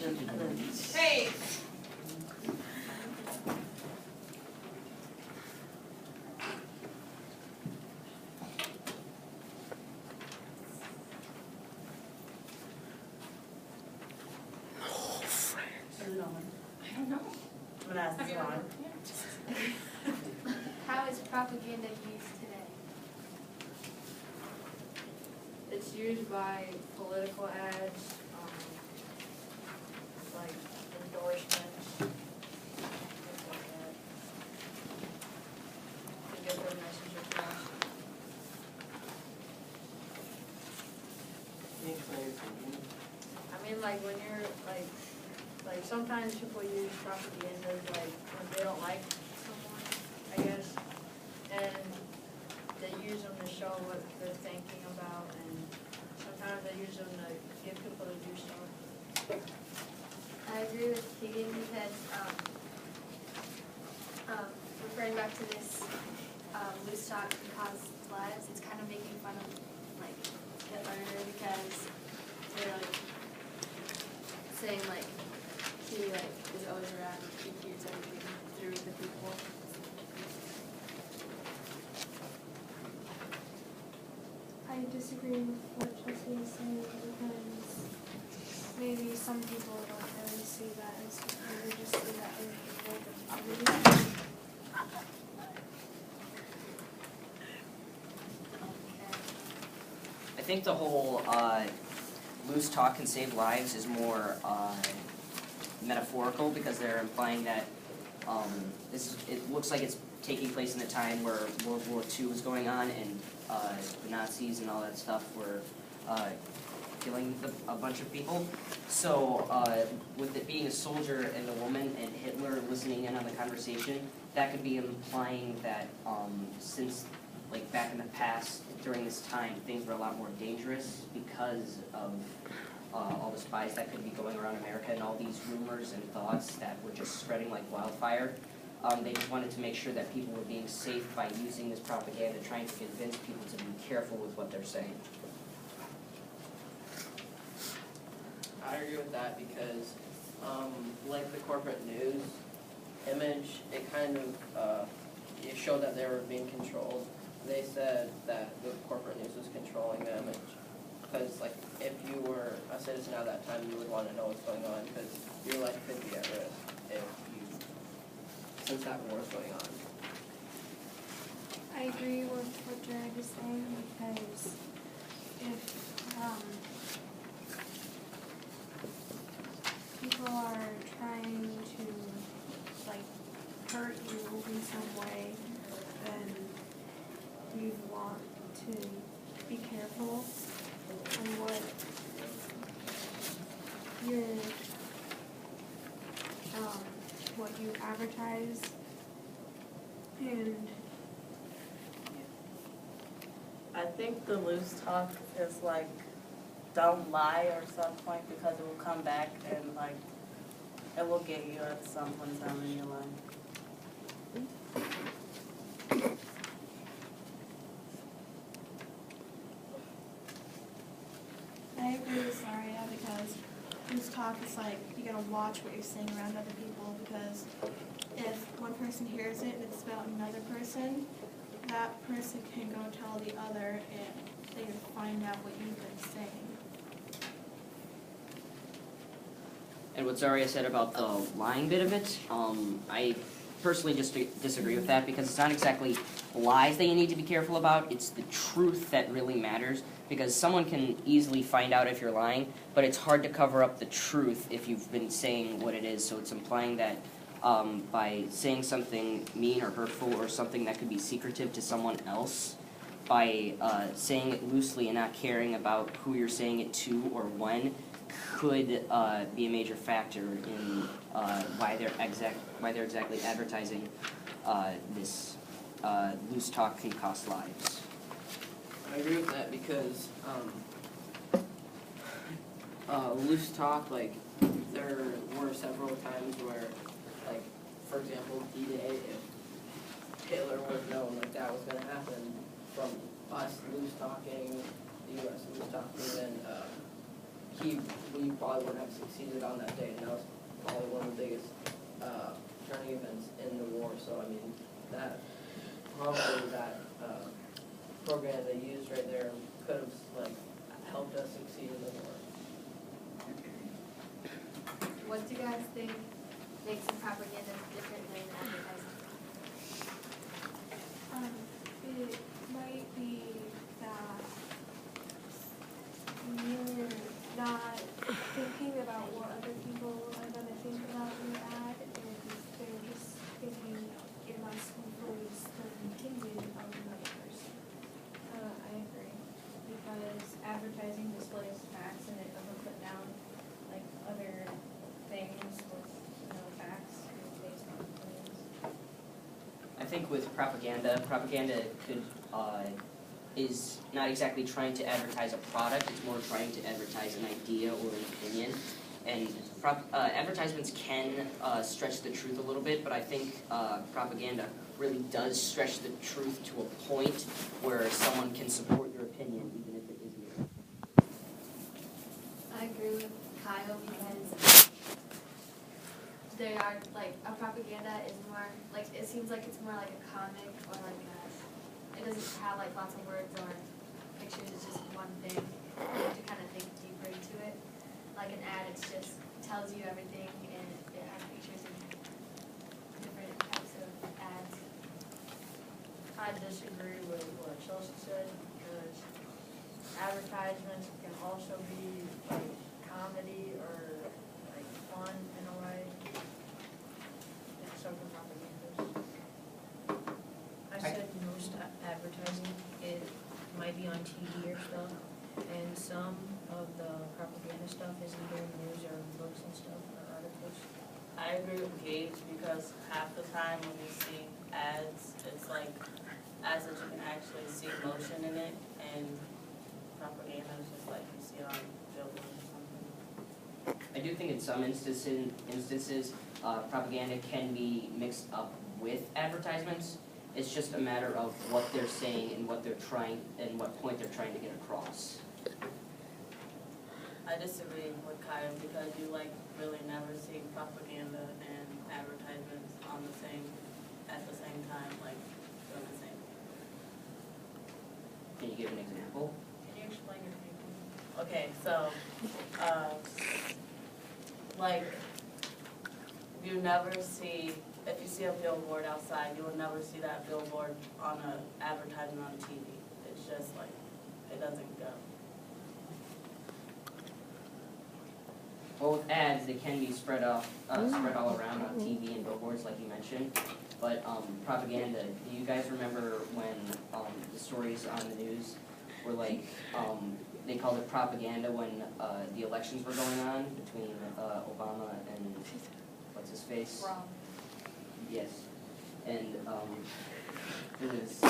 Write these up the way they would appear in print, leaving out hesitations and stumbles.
Hey! I don't know. I'm gonna ask this one. How is propaganda used today? It's used by political ads, like endorsements, things like that, to get their message across. I mean, like when you're like sometimes people use propaganda like when they don't like someone, I guess, and they use them to show what they're thinking about, and sometimes they use them to get people to do stuff. I agree with Keegan because, referring back to this, loose talk can cause lives, it's kind of making fun of, like, Hitler because they're, like, saying, like, he, like, is always around, he hears everything through the people. I disagree with what Chelsea is saying because maybe some people don't really see that as, they just see that as I think the whole loose talk can save lives is more metaphorical because they're implying that it looks like it's taking place in a time where World War II was going on and the Nazis and all that stuff were killing a bunch of people. So with it being a soldier and a woman and Hitler listening in on the conversation, that could be implying that since like back in the past, during this time, things were a lot more dangerous because of all the spies that could be going around America and all these rumors and thoughts that were just spreading like wildfire. They just wanted to make sure that people were being safe by using this propaganda, trying to convince people to be careful with what they're saying. I agree with that because, like the corporate news image, it kind of it showed that they were being controlled. They said that the corporate news was controlling the image. Because, like, if you were a citizen at that time, you would want to know what's going on because your life could be at risk since that war is going on. I agree with what Jared is saying because if people are trying to like hurt you in some way, then you want to be careful on what you advertise and I think the loose talk is like, don't lie or some point because it will come back and like, it will get you at some point in time in your life. I agree with Saria because loose talk is like you gotta watch what you're saying around other people because if one person hears it and it's about another person, that person can go tell the other and they can find out what you've been saying. And what Zaria said about the lying bit of it, I personally just disagree with that because it's not exactly lies that you need to be careful about, it's the truth that really matters because someone can easily find out if you're lying, but it's hard to cover up the truth if you've been saying what it is, so it's implying that by saying something mean or hurtful or something that could be secretive to someone else, by saying it loosely and not caring about who you're saying it to or when, could be a major factor in why they're exactly advertising this loose talk can cost lives. I agree with that because loose talk, like, there were several times where, like, for example, D-Day, if Hitler would have known like that was going to happen from us loose talking, the U.S. loose talking, then we probably wouldn't have succeeded on that day, and that was probably one of the biggest, turning events in the war, so I mean, that, probably that, program they used right there could have, like, helped us succeed in the war. What do you guys think makes the propaganda different than advertising? It might be that you're not thinking about what other people are gonna think about your ad, and they're just thinking it must influence the opinion of another person. I agree, because advertising displays facts and it doesn't put down like other things with, facts based on opinions. I think with propaganda could, is not exactly trying to advertise a product, it's more trying to advertise an idea or an opinion. And advertisements can stretch the truth a little bit, but I think propaganda really does stretch the truth to a point where someone can support your opinion even if it isn't yours. I agree with Kyle because they are, like, a propaganda is more, like, it seems like it's more like a comic or like it doesn't have like lots of words or pictures, it's just one thing. You have to kind of think deeper into it. Like an ad, it's just tells you everything and it has pictures and different types of ads. I disagree with what Chelsea said, because advertisements can also be like comedy or like fun in a way. And so can propagandas. I said most advertising, it might be on TV or stuff, and some of the propaganda stuff is either news or books and stuff, or articles. I agree with Gage because half the time when you see ads, it's like ads that you can actually see motion in it, and propaganda is just like you see on billboards or something. I do think in some instances, propaganda can be mixed up with advertisements. It's just a matter of what they're saying and what they're trying, and what point they're trying to get across. I disagree with Kyle because you like really never see propaganda and advertisements on the same, at the same time, like doing the same. Can you give an example? Can you explain your thinking? Okay, so, like, you never see, if you see a billboard outside, you will never see that billboard on a advertisement on TV. It's just like, it doesn't go. Well, with ads, they can be spread all around on TV and billboards, like you mentioned. But propaganda, do you guys remember when the stories on the news were like, they called it propaganda when the elections were going on between Obama and, what's his face? Wrong. Yes. And it was,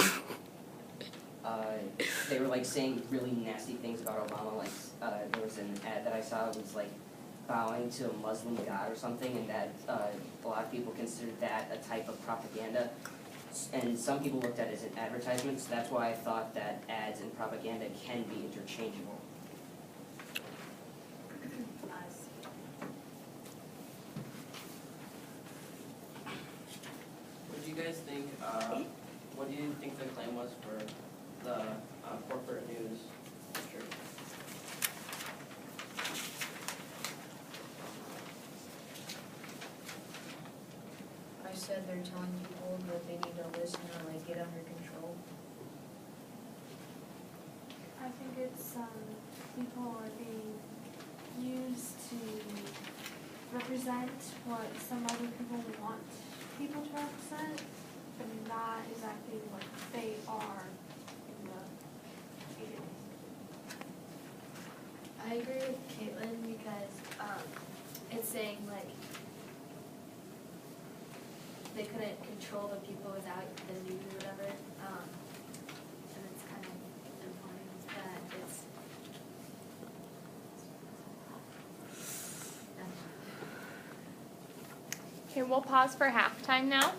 they were like saying really nasty things about Obama, like there was an ad that I saw, it was like bowing to a Muslim god or something, and that a lot of people considered that a type of propaganda. And some people looked at it as an advertisement, so that's why I thought that ads and propaganda can be interchangeable. I see. What do you guys think, what do you think the claim was for the corporate news district? I said they're telling people that they need to listen or like get under control. I think it's, people are being used to represent what some other people want people to represent, but not exactly what they are in the beginning. I agree with Caitlin because it's saying like they couldn't control the people without the news or whatever, and it's kind of important that it's. Okay, we'll pause for halftime now.